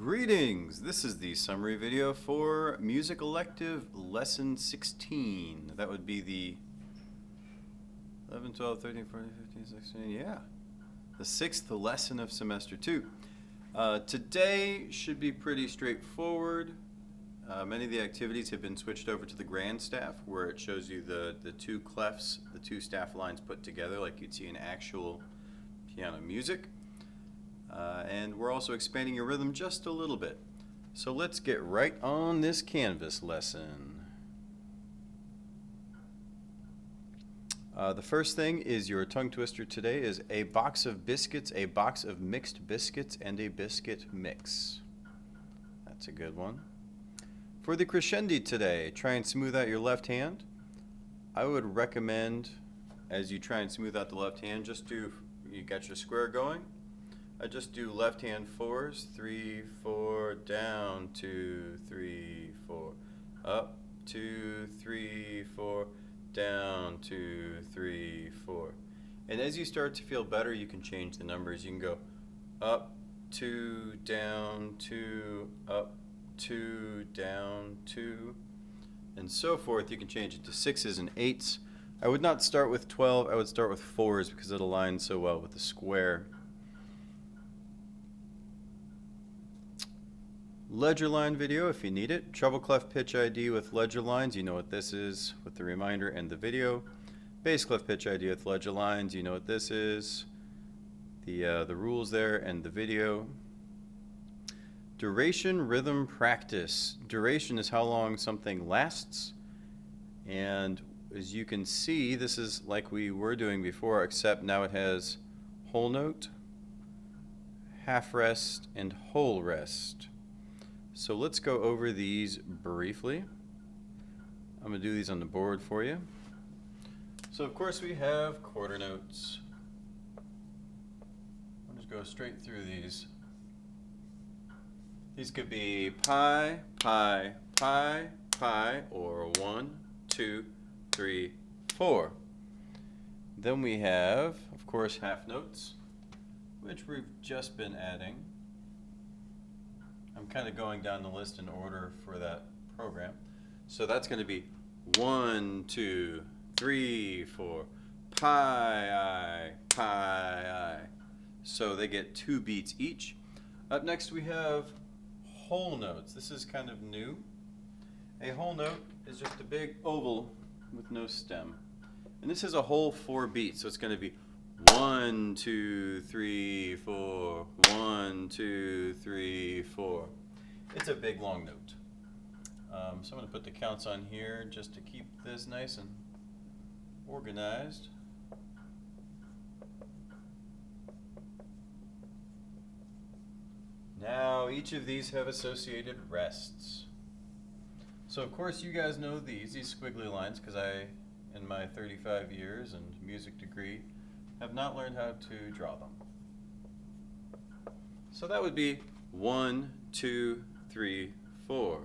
Greetings! This is the summary video for Music Elective Lesson 16. That would be the 11, 12, 13, 14, 15, 16, yeah. The 6th lesson of Semester 2. Today should be pretty straightforward. Many of the activities have been switched over to the grand staff, where it shows you the two clefs, the two staff lines put together like you'd see in actual piano music. And we're also expanding your rhythm just a little bit. So let's get right on this Canvas lesson. The first thing is your tongue twister today is a box of biscuits, a box of mixed biscuits, and a biscuit mix. That's a good one. For the crescendi today, try and smooth out your left hand. I would recommend, as you try and smooth out the left hand, you got your square going. I just do left hand fours, 3, 4, down, 2, 3, 4, up, 2, 3, 4, down, 2, 3, 4. And as you start to feel better, you can change the numbers. You can go up, 2, down, 2, up, 2, down, 2, and so forth. You can change it to 6s and 8s. I would not start with 12. I would start with 4s because it aligns so well with the square. Ledger line video if you need it. Treble clef pitch ID with ledger lines, you know what this is with the reminder and the video. Bass clef pitch ID with ledger lines, you know what this is. The rules there and the video. Duration rhythm practice. Duration is how long something lasts. And as you can see, this is like we were doing before, except now it has whole note, half rest, and whole rest. So let's go over these briefly. I'm going to do these on the board for you. So of course we have quarter notes. I'll just go straight through these. These could be pi, pi, pi, pi, or 1, 2, 3, 4. Then we have, of course, half notes, which we've just been adding. I'm kind of going down the list in order for that program. So that's going to be 1, 2, 3, 4, pi, pi. So they get 2 beats each. Up next we have whole notes. This is kind of new. A whole note is just a big oval with no stem. And this is a whole 4 beats. So it's going to be 1, 2, 3, 4, 1, 2, 3, 4. It's a big long note. So I'm going to put the counts on here just to keep this nice and organized. Now each of these have associated rests. So of course you guys know these squiggly lines, because I, in my 35 years and music degree, have not learned how to draw them. So that would be 1, 2, 3, 4.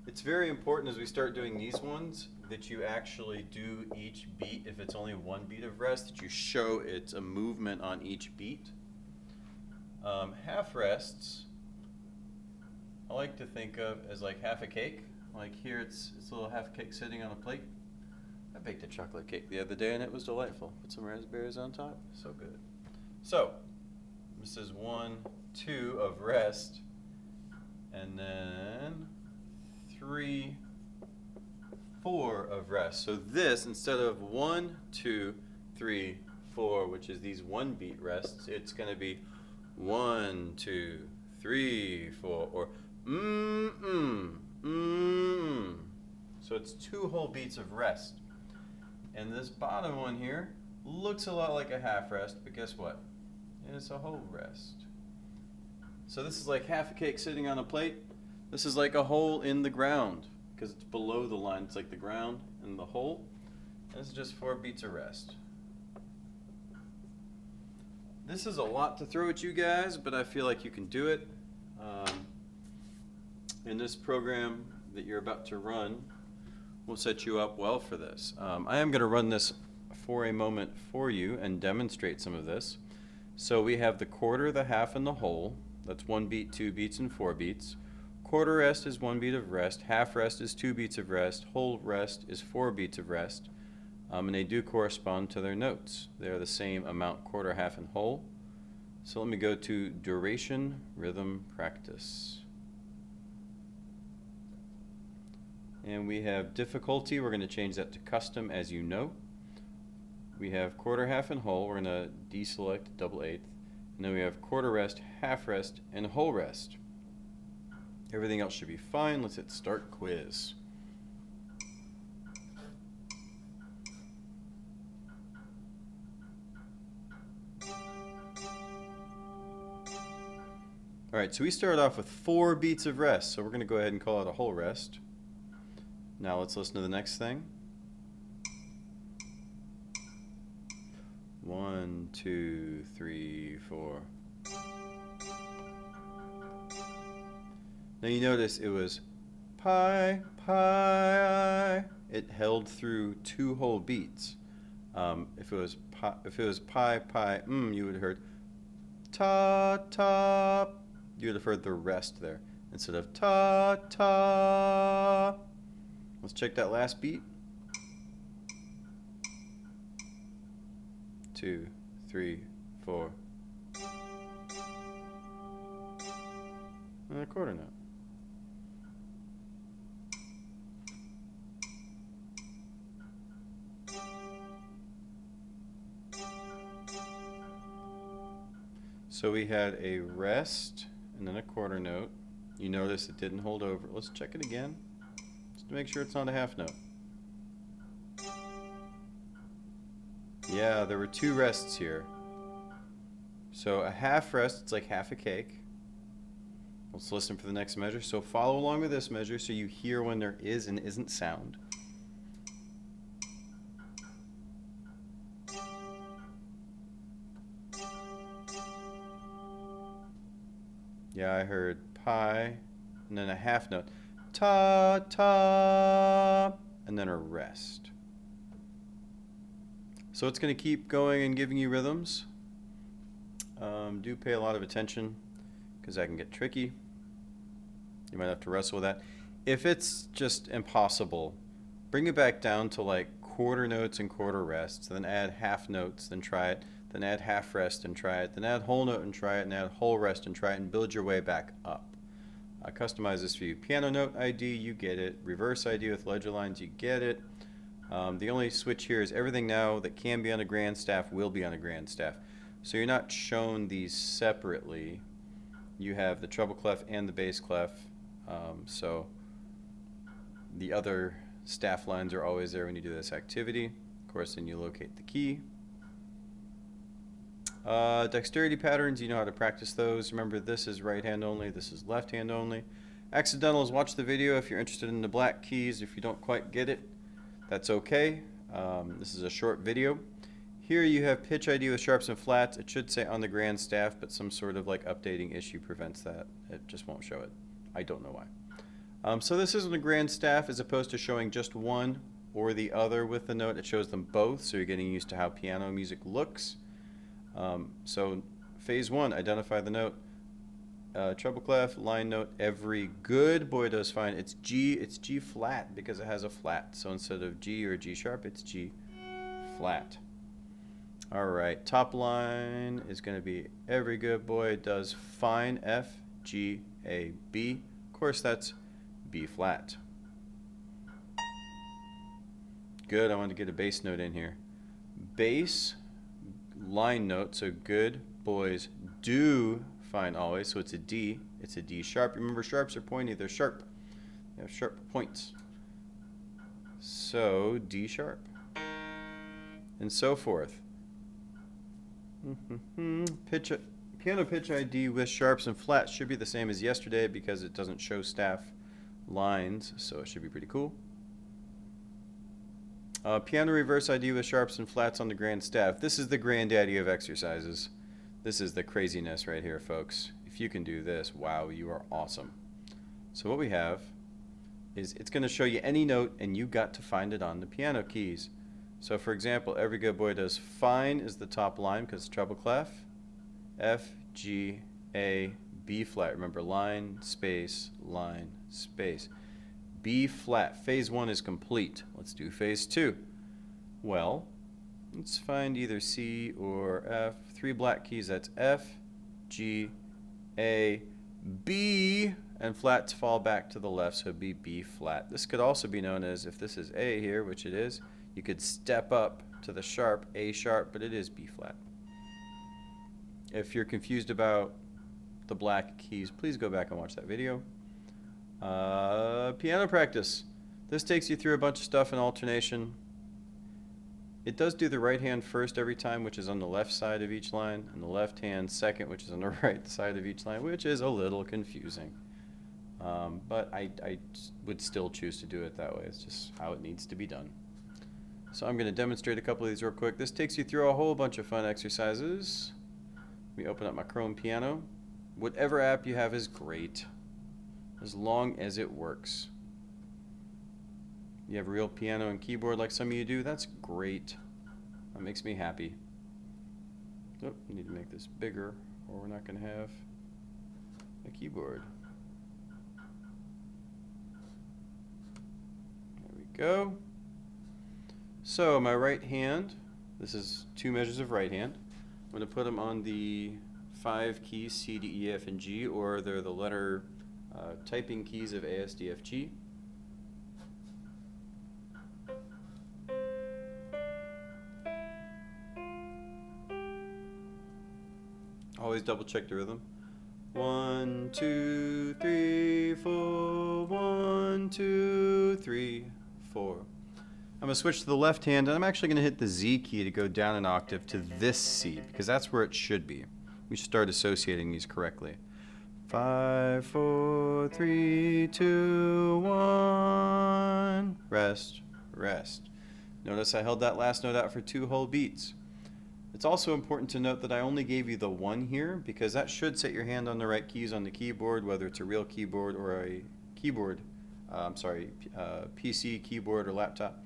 It's very important as we start doing these ones that you actually do each beat, if it's only 1 beat of rest, that you show it's a movement on each beat. Half rests, I like to think of as like half a cake. Like here it's a little half a cake sitting on a plate. I baked a chocolate cake the other day and it was delightful. Put some raspberries on top, so good. So, this is 1, 2 of rest, and then 3, 4 of rest. So this, instead of 1, 2, 3, 4, which is these 1 beat rests, it's going to be 1, 2, 3, 4, or So it's 2 whole beats of rest. And this bottom one here looks a lot like a half rest, but guess what? It's a whole rest. So this is like half a cake sitting on a plate. This is like a hole in the ground, because it's below the line. It's like the ground and the hole. And this is just 4 beats of rest. This is a lot to throw at you guys, but I feel like you can do it. In this program that you're about to run, we'll set you up well for this. I am going to run this for a moment for you and demonstrate some of this. So we have the quarter, the half, and the whole. That's 1 beat, 2 beats, and 4 beats. Quarter rest is 1 beat of rest. Half rest is 2 beats of rest. Whole rest is 4 beats of rest. And they do correspond to their notes. They're the same amount, quarter, half, and whole. So let me go to duration, rhythm, practice. And we have difficulty. We're going to change that to custom, as you know. We have quarter, half, and whole. We're going to deselect double eighth. And then we have quarter rest, half rest, and whole rest. Everything else should be fine. Let's hit start quiz. All right, so we started off with 4 beats of rest, so we're going to go ahead and call it a whole rest. Now let's listen to the next thing. 1, 2, 3, 4. Now you notice it was pi, pi. It held through 2 whole beats. If it was pi, pi, you would have heard ta, ta. You would have heard the rest there instead of ta, ta. Let's check that last beat. 2, 3, 4. And a quarter note. So we had a rest and then a quarter note. You notice it didn't hold over. Let's check it again just to make sure it's not a half note. Yeah, there were 2 rests here. So a half rest, it's like half a cake. Let's listen for the next measure. So follow along with this measure so you hear when there is and isn't sound. Yeah, I heard pi, and then a half note. Ta, ta, and then a rest. So it's going to keep going and giving you rhythms. Do pay a lot of attention, because that can get tricky. You might have to wrestle with that. If it's just impossible, bring it back down to like quarter notes and quarter rests, then add half notes, then try it. Then add half rest and try it, then add whole note and try it, and add whole rest and try it, and build your way back up. Customize this for you. Piano note ID, you get it. Reverse ID with ledger lines, you get it. The only switch here is everything now that can be on a grand staff will be on a grand staff. So you're not shown these separately. You have the treble clef and the bass clef. So the other staff lines are always there when you do this activity. Of course, then you locate the key. Dexterity patterns, you know how to practice those. Remember, this is right hand only, this is left hand only. Accidentals, watch the video if you're interested in the black keys. If you don't quite get it, that's okay. This is a short video. Here you have pitch ID with sharps and flats. It should say on the grand staff, but some sort of like updating issue prevents that. It just won't show it. I don't know why. So this is on the grand staff as opposed to showing just one or the other with the note. It shows them both, so you're getting used to how piano music looks. So phase 1, identify the note. Treble clef, line note, every good boy does fine. It's G flat because it has a flat. So instead of G or G sharp, it's G flat. All right, top line is going to be every good boy does fine, F, G, A, B. Of course, that's B flat. Good, I wanted to get a bass note in here. Bass, line note, so good boys do fine always, so it's a D sharp. Remember, sharps are pointy, they're sharp. They have sharp points. So D sharp. And so forth. Piano pitch ID with sharps and flats should be the same as yesterday because it doesn't show staff lines, so it should be pretty cool. Piano reverse ID with sharps and flats on the grand staff. This is the granddaddy of exercises. This is the craziness right here, folks. If you can do this, wow, you are awesome. So what we have is it's going to show you any note, and you got to find it on the piano keys. So for example, every good boy does fine is the top line because it's treble clef. F, G, A, B flat. Remember, line, space, line, space. B flat. Phase 1 is complete. Let's do phase 2. Well, let's find either C or F. 3 black keys, that's F, G, A, B, and flats fall back to the left, so it'd be B flat. This could also be known as, if this is A here, which it is, you could step up to the sharp, A sharp, but it is B flat. If you're confused about the black keys, please go back and watch that video. Piano practice. This takes you through a bunch of stuff in alternation. It does do the right hand first every time, which is on the left side of each line, and the left hand second, which is on the right side of each line, which is a little confusing. But I would still choose to do it that way. It's just how it needs to be done. So I'm going to demonstrate a couple of these real quick. This takes you through a whole bunch of fun exercises. Let me open up my Chrome Piano. Whatever app you have is great, as long as it works. You have a real piano and keyboard like some of you do, that's great. That makes me happy. Oh, I need to make this bigger or we're not going to have a keyboard. There we go. So my right hand, this is 2 measures of right hand. I'm going to put them on the 5 keys, C, D, E, F, and G, or they're the letter typing keys of A, S, D, F, G. Always double check the rhythm. 1, 2, 3, 4. 1, 2, 3, 4. I'm going to switch to the left hand, and I'm actually going to hit the Z key to go down an octave to this C, because that's where it should be. We should start associating these correctly. 5, 4, 3, 2, 1. Rest, rest. Notice I held that last note out for 2 whole beats. It's also important to note that I only gave you the 1 here, because that should set your hand on the right keys on the keyboard, whether it's a real keyboard or a keyboard, PC keyboard or laptop.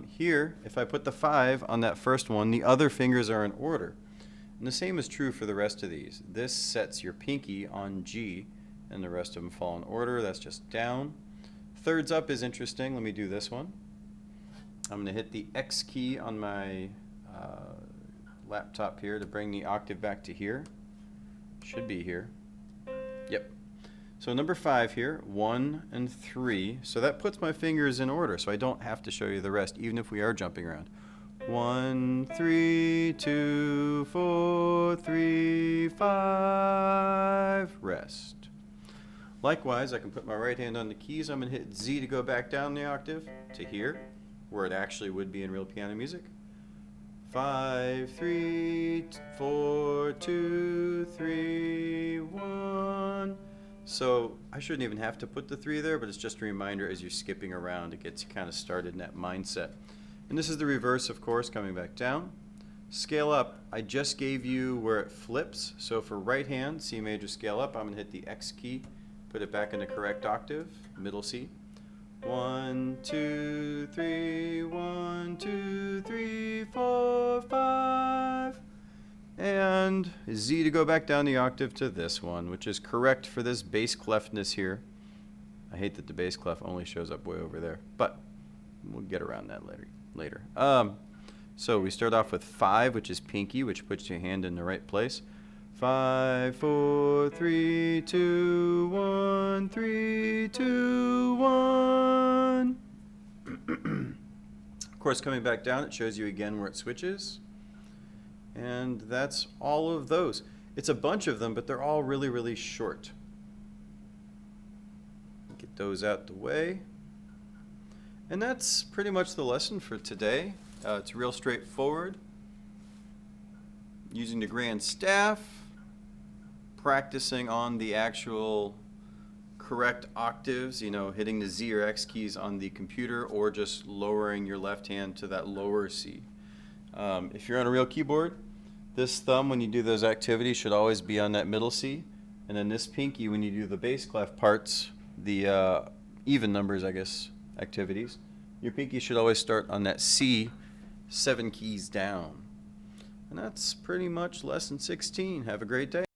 Here, if I put the 5 on that first one, the other fingers are in order. And the same is true for the rest of these. This sets your pinky on G, and the rest of them fall in order. That's just down. Thirds up is interesting. Let me do this one. I'm going to hit the X key on my laptop here to bring the octave back to here. Should be here. Yep. So number 5 here, 1 and 3. So that puts my fingers in order, so I don't have to show you the rest, even if we are jumping around. 1, 3, 2, 4, 3, 5. Rest. Likewise, I can put my right hand on the keys. I'm going to hit Z to go back down the octave to here, where it actually would be in real piano music. 5, 3, 4, 2, 3, 1. So I shouldn't even have to put the 3 there, but it's just a reminder as you're skipping around, it gets you kind of started in that mindset. And this is the reverse, of course, coming back down. Scale up, I just gave you where it flips. So for right hand, C major scale up, I'm going to hit the X key, put it back in the correct octave, middle C. 1, 2, 3, 1, 2, 3, 4, 5. And Z to go back down the octave to this one, which is correct for this bass cleftness here. I hate that the bass clef only shows up way over there, but we'll get around that later. So we start off with 5, which is pinky, which puts your hand in the right place. 5, 4, 3, 2, 1, 3, 2, 1. Of course, coming back down, it shows you again where it switches. And that's all of those. It's a bunch of them, but they're all really, really short. Get those out the way. And that's pretty much the lesson for today. It's real straightforward. Using the grand staff, practicing on the actual correct octaves, hitting the Z or X keys on the computer, or just lowering your left hand to that lower C. If you're on a real keyboard, this thumb, when you do those activities, should always be on that middle C. And then this pinky, when you do the bass clef parts, the even numbers, I guess, activities, your pinky should always start on that C, 7 keys down. And that's pretty much lesson 16. Have a great day.